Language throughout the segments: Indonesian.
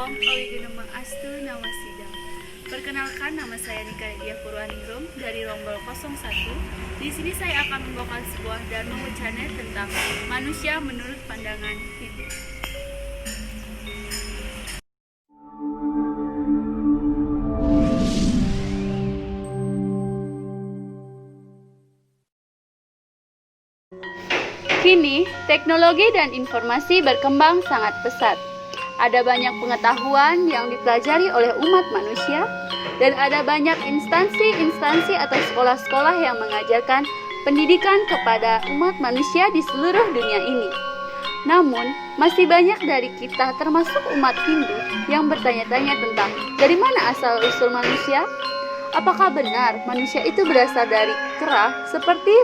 Om Awigenema Astu Nawasidam. Perkenalkan, nama saya Nika Dia Purwaningrum dari Rombol 01. Di sini saya akan membawakan sebuah dharma wacana tentang manusia menurut pandangan Hindu. Kini, teknologi dan informasi berkembang sangat pesat. Ada banyak pengetahuan yang dipelajari oleh umat manusia, dan ada banyak instansi-instansi atau sekolah-sekolah yang mengajarkan pendidikan kepada umat manusia di seluruh dunia ini. Namun, masih banyak dari kita termasuk umat Hindu yang bertanya-tanya tentang dari mana asal-usul manusia? Apakah benar manusia itu berasal dari kera seperti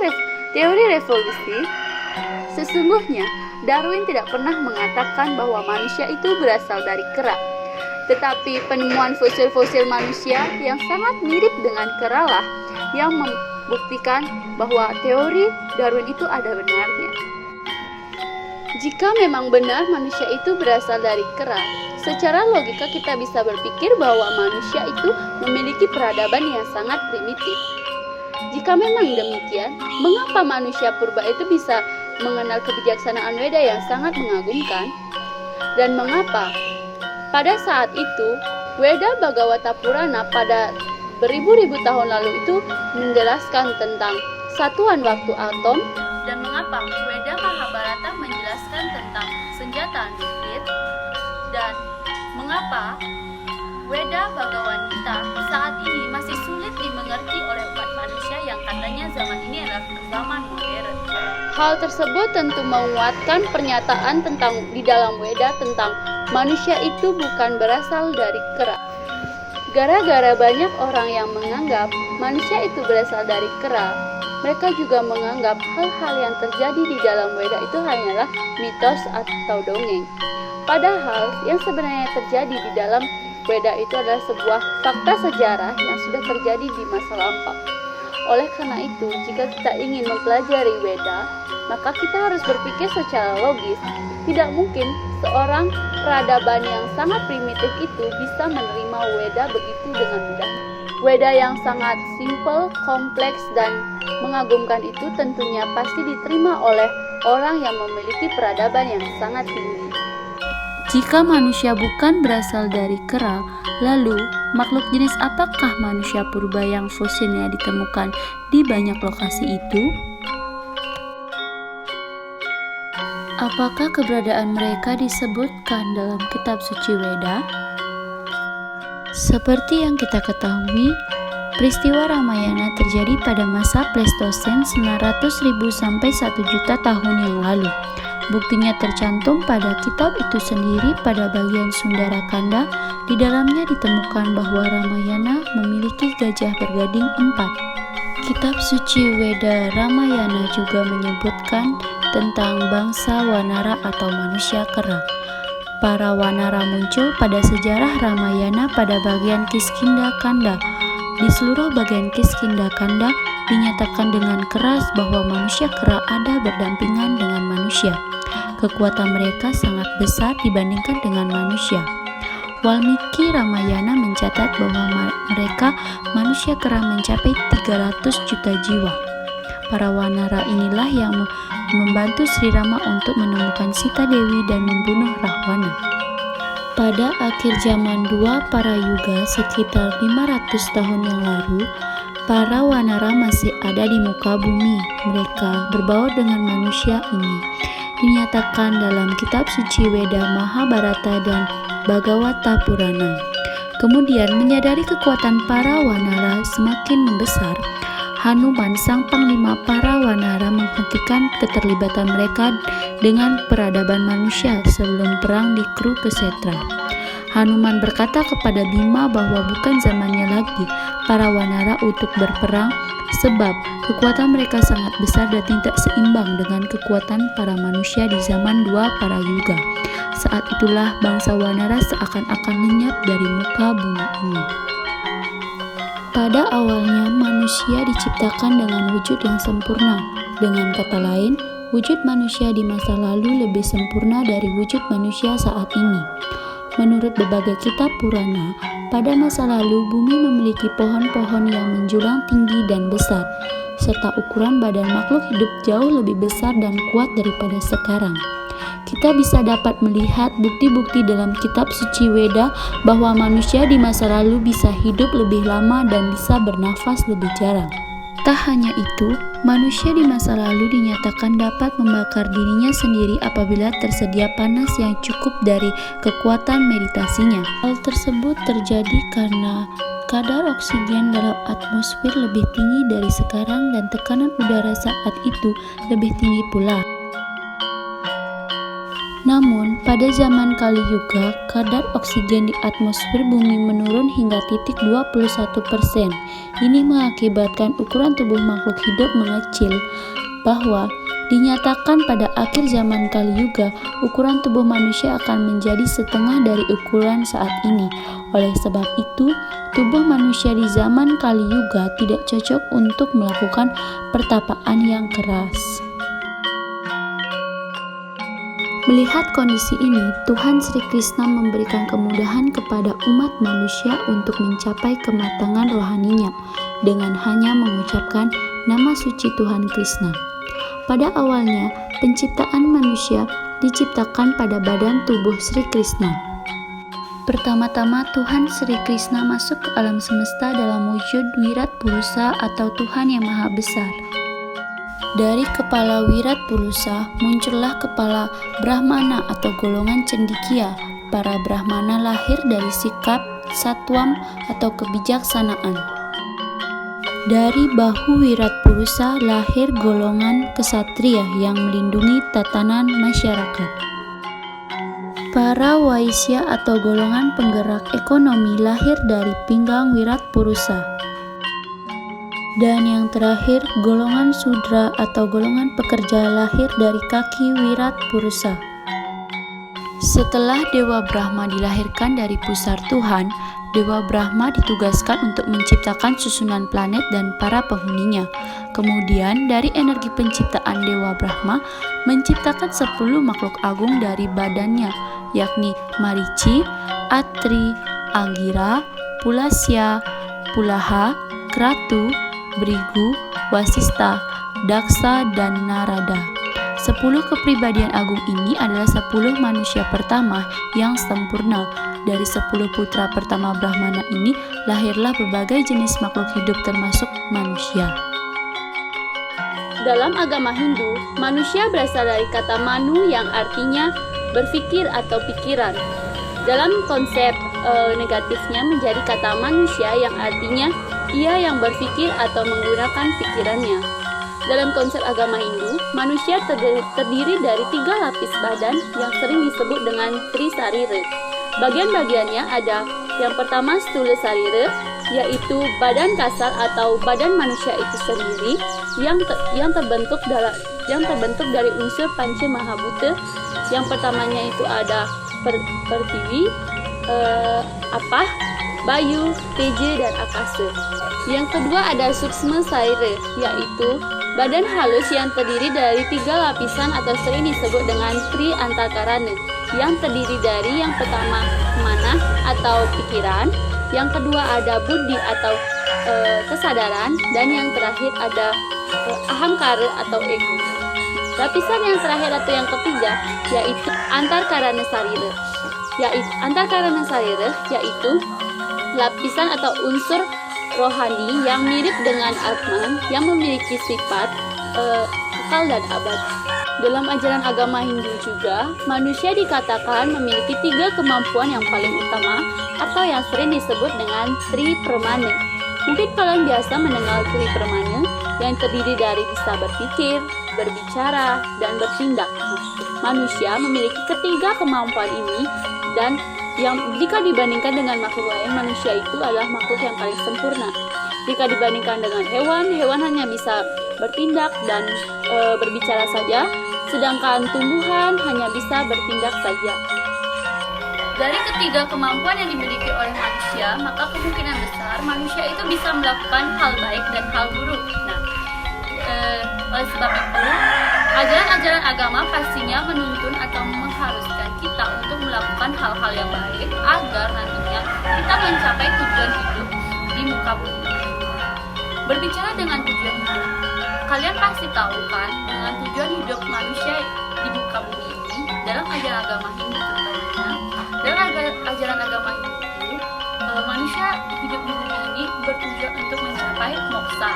teori evolusi? Sesungguhnya, Darwin tidak pernah mengatakan bahwa manusia itu berasal dari kera. Tetapi penemuan fosil-fosil manusia yang sangat mirip dengan kera lah yang membuktikan bahwa teori Darwin itu ada benarnya. Jika memang benar manusia itu berasal dari kera, secara logika kita bisa berpikir bahwa manusia itu memiliki peradaban yang sangat primitif. Jika memang demikian, mengapa manusia purba itu bisa mengenal kebijaksanaan Weda yang sangat mengagumkan? Dan mengapa pada saat itu Weda Bhagavata Purana pada beribu-ribu tahun lalu itu menjelaskan tentang satuan waktu atom? Dan mengapa Weda Mahabharata menjelaskan tentang senjata nuklir? Dan mengapa Weda Bhagavad Gita saat ini masih sulit dimengerti oleh umat manusia yang katanya zaman ini adalah zaman modern? Hal tersebut tentu menguatkan pernyataan tentang di dalam Weda tentang manusia itu bukan berasal dari kera. Gara-gara banyak orang yang menganggap manusia itu berasal dari kera, mereka juga menganggap hal-hal yang terjadi di dalam Weda itu hanyalah mitos atau dongeng. Padahal yang sebenarnya terjadi di dalam Weda itu adalah sebuah fakta sejarah yang sudah terjadi di masa lampau. Oleh karena itu, jika kita ingin mempelajari Weda, maka kita harus berpikir secara logis. Tidak mungkin seorang peradaban yang sangat primitif itu bisa menerima Weda begitu dengan mudah. Weda yang sangat simple, kompleks, dan mengagumkan itu tentunya pasti diterima oleh orang yang memiliki peradaban yang sangat tinggi. Jika manusia bukan berasal dari kera, lalu makhluk jenis apakah manusia purba yang fosilnya ditemukan di banyak lokasi itu? Apakah keberadaan mereka disebutkan dalam kitab suci Weda? Seperti yang kita ketahui, peristiwa Ramayana terjadi pada masa Pleistosen 900.000 sampai 1 juta tahun yang lalu. Buktinya tercantum pada kitab itu sendiri pada bagian Sundara Kanda. Di dalamnya ditemukan bahwa Ramayana memiliki gajah bergading 4. Kitab suci Weda Ramayana juga menyebutkan tentang bangsa Wanara atau manusia kera. Para Wanara muncul pada sejarah Ramayana pada bagian Kiskindha Kanda. Di seluruh bagian Kiskindha Kanda dinyatakan dengan keras bahwa manusia kera ada berdampingan dengan manusia. Kekuatan mereka sangat besar dibandingkan dengan manusia. Walmiki Ramayana mencatat bahwa mereka manusia kera mencapai 300 juta jiwa. Para Wanara inilah yang membantu Sri Rama untuk menemukan Sita Dewi dan membunuh Rahwana. Pada akhir zaman 2 para yuga sekitar 500 tahun yang lalu, para Wanara masih ada di muka bumi. Mereka berbaur dengan manusia ini. Dinyatakan dalam kitab suci Weda Mahabharata dan Bhagavata Purana. Kemudian menyadari kekuatan para Wanara semakin membesar, Hanuman sang panglima para Wanara menghentikan keterlibatan mereka dengan peradaban manusia sebelum perang di Kurukshetra. Hanuman berkata kepada Bima bahwa bukan zamannya lagi para Wanara untuk berperang, sebab kekuatan mereka sangat besar dan tidak seimbang dengan kekuatan para manusia di zaman 2 para yuga. Saat itulah bangsa Wanara seakan-akan lenyap dari muka bumi ini. Pada awalnya manusia diciptakan dengan wujud yang sempurna. Dengan kata lain, wujud manusia di masa lalu lebih sempurna dari wujud manusia saat ini. Menurut berbagai kitab Purana, pada masa lalu bumi memiliki pohon-pohon yang menjulang tinggi dan besar, serta ukuran badan makhluk hidup jauh lebih besar dan kuat daripada sekarang. Kita bisa dapat melihat bukti-bukti dalam kitab suci Weda bahwa manusia di masa lalu bisa hidup lebih lama dan bisa bernafas lebih jarang. Tak hanya itu, manusia di masa lalu dinyatakan dapat membakar dirinya sendiri apabila tersedia panas yang cukup dari kekuatan meditasinya. Hal tersebut terjadi karena kadar oksigen dalam atmosfer lebih tinggi dari sekarang dan tekanan udara saat itu lebih tinggi pula. Namun, pada zaman Kali Yuga, kadar oksigen di atmosfer bumi menurun hingga titik 21%. Ini mengakibatkan ukuran tubuh makhluk hidup mengecil, bahwa dinyatakan pada akhir zaman Kali Yuga, ukuran tubuh manusia akan menjadi setengah dari ukuran saat ini. Oleh sebab itu, tubuh manusia di zaman Kali Yuga tidak cocok untuk melakukan pertapaan yang keras. Melihat kondisi ini, Tuhan Sri Krishna memberikan kemudahan kepada umat manusia untuk mencapai kematangan rohaninya dengan hanya mengucapkan nama suci Tuhan Krishna. Pada awalnya, penciptaan manusia diciptakan pada badan tubuh Sri Krishna. Pertama-tama Tuhan Sri Krishna masuk ke alam semesta dalam wujud Wirat Purusa atau Tuhan yang Maha Besar. Dari kepala Wirat Purusa muncullah kepala Brahmana atau golongan cendikia. Para Brahmana lahir dari sikap satwam atau kebijaksanaan. Dari bahu Wirat Purusa lahir golongan kesatria yang melindungi tatanan masyarakat. Para Waisya atau golongan penggerak ekonomi lahir dari pinggang Wirat Purusa. Dan yang terakhir, golongan Sudra atau golongan pekerja lahir dari kaki Wirat Purusa. Setelah Dewa Brahma dilahirkan dari pusar Tuhan, Dewa Brahma ditugaskan untuk menciptakan susunan planet dan para penghuninya. Kemudian dari energi penciptaan Dewa Brahma menciptakan 10 makhluk agung dari badannya, yakni Marici, Atri, Angira, Pulasya, Pulaha, Kratu, Brigu, Wasista, Daksa, dan Narada. 10 kepribadian agung ini adalah 10 manusia pertama yang sempurna. Dari 10 putra pertama Brahmana ini lahirlah berbagai jenis makhluk hidup termasuk manusia. Dalam agama Hindu, manusia berasal dari kata manu yang artinya berpikir atau pikiran. Dalam konsep negatifnya menjadi kata manusia yang artinya ia yang berpikir atau menggunakan pikirannya. Dalam konsep agama Hindu, manusia terdiri dari 3 lapis badan yang sering disebut dengan Trisarira. Bagian-bagiannya ada yang pertama Stula Sarira, yaitu badan kasar atau badan manusia itu sendiri yang terbentuk dari unsur Panca Mahabhuta. Yang pertamanya itu ada Pertiwi, Apah, Bayu, Teja, dan Akasa. Yang kedua ada Suksma Sarira, yaitu badan halus yang terdiri dari 3 lapisan atau sering disebut dengan Tri Antakarana, yang terdiri dari yang pertama manah atau pikiran, yang kedua ada buddhi atau kesadaran, dan yang terakhir ada ahamkara atau ego. Lapisan yang terakhir atau yang ketiga yaitu Antarkarana Sarira. Antarkarana Sarira yaitu lapisan atau unsur rohani yang mirip dengan Atman yang memiliki sifat kekal dan abadi. Dalam ajaran agama Hindu juga, manusia dikatakan memiliki 3 kemampuan yang paling utama atau yang sering disebut dengan Tri Pramana. Mungkin kalian biasa mendengar Tri Pramana yang terdiri dari bisa berpikir, berbicara, dan bertindak. Manusia memiliki ketiga kemampuan ini dan yang jika dibandingkan dengan makhluk lain, manusia itu adalah makhluk yang paling sempurna. Jika dibandingkan dengan hewan, hewan hanya bisa bertindak dan berbicara saja, sedangkan tumbuhan hanya bisa bertindak saja. Dari ketiga kemampuan yang dimiliki oleh manusia, maka kemungkinan besar manusia itu bisa melakukan hal baik dan hal buruk. Nah, oleh sebab itu, ajaran-ajaran agama pastinya menuntun atau mengharuskan kita untuk melakukan hal-hal yang baik agar nantinya kita mencapai tujuan hidup di muka bumi. Berbicara dengan tujuan hidup, kalian pasti tahu kan dengan tujuan hidup manusia di muka bumi ini dalam ajaran agama Hindu contohnya. Dalam ajaran agama Hindu, manusia hidup di bumi ini bertujuan untuk mencapai moksa.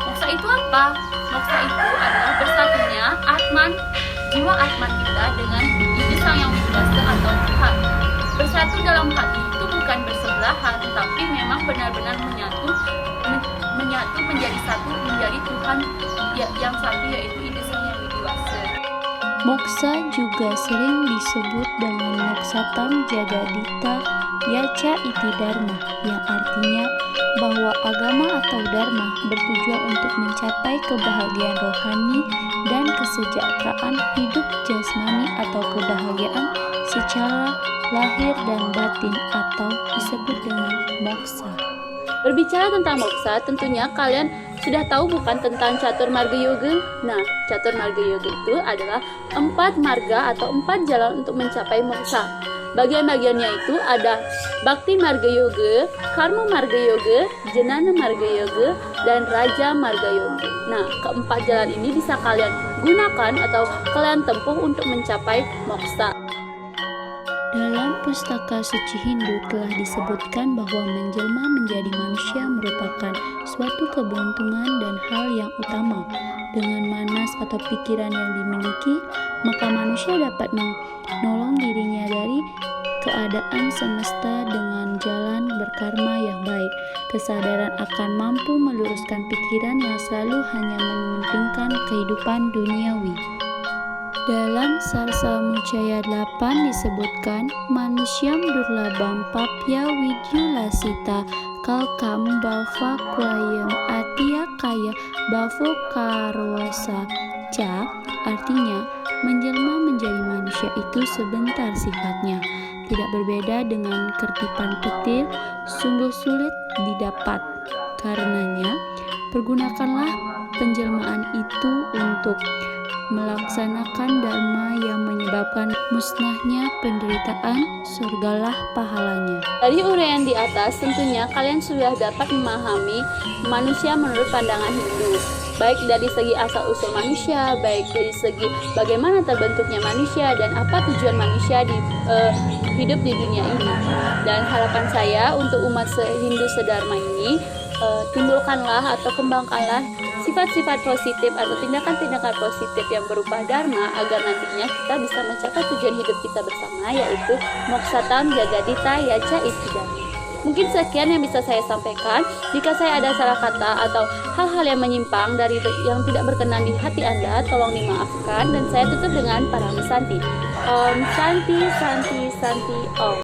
Moksa itu apa? Moksa itu adalah bersatunya jiwa atman kita dengan Ibu Sang Yang Widi Wasa atau Tuhan. Bersatu dalam hati itu bukan bersebelahan, tapi memang benar-benar menyatu menjadi satu, menjadi Tuhan yang satu, yaitu Ibu Sang Yang Widi Wasa. Moksa juga sering disebut dengan Moksatam Jagadita Yaca Iti Dharma, yang artinya bahwa agama atau dharma bertujuan untuk mencapai kebahagiaan rohani dan kesejahteraan hidup jasmani atau kebahagiaan secara lahir dan batin atau disebut dengan moksa. Berbicara tentang moksa, tentunya kalian sudah tahu bukan tentang Catur Marga Yoga? Nah, Catur Marga Yoga itu adalah 4 marga atau 4 jalan untuk mencapai moksa. Bagian-bagiannya itu ada Bhakti Marga Yoga, Karma Marga Yoga, Jnana Marga Yoga, dan Raja Marga Yoga. Nah, keempat jalan ini bisa kalian gunakan atau kalian tempuh untuk mencapai moksa. Dalam pustaka suci Hindu telah disebutkan bahwa menjelma menjadi manusia merupakan suatu keberuntungan dan hal yang utama. Dengan manas atau pikiran yang dimiliki, maka manusia dapat menolong dirinya dari keadaan semesta dengan jalan berkarma yang baik. Kesadaran akan mampu meluruskan pikiran yang selalu hanya mementingkan kehidupan duniawi. Dalam Sarsa Mucaya 8 disebutkan, Manusyam durlabam papya widyulasita kalkam bava kwayam atia kaya bavo karwasa ca, artinya menjelma menjadi manusia itu sebentar sifatnya, tidak berbeda dengan kertipan petir, sungguh sulit didapat. Karenanya, pergunakanlah penjelmaan itu untuk melaksanakan dharma yang menyebabkan musnahnya penderitaan, surgalah pahalanya. Dari uraian di atas, tentunya kalian sudah dapat memahami manusia menurut pandangan Hindu, baik dari segi asal-usul manusia, baik dari segi bagaimana terbentuknya manusia dan apa tujuan manusia di hidup di dunia ini. Dan harapan saya untuk umat Hindu sedharma ini, timbulkanlah atau kembangkanlah sifat-sifat positif atau tindakan-tindakan positif yang berupa dharma agar nantinya kita bisa mencapai tujuan hidup kita bersama, yaitu Moksatam Jagadita Yaca Iti Dharma. Mungkin sekian yang bisa saya sampaikan. Jika saya ada salah kata atau hal-hal yang menyimpang dari yang tidak berkenan di hati Anda, tolong dimaafkan, dan saya tutup dengan Parami Santi. Om Santi Santi Santi Om.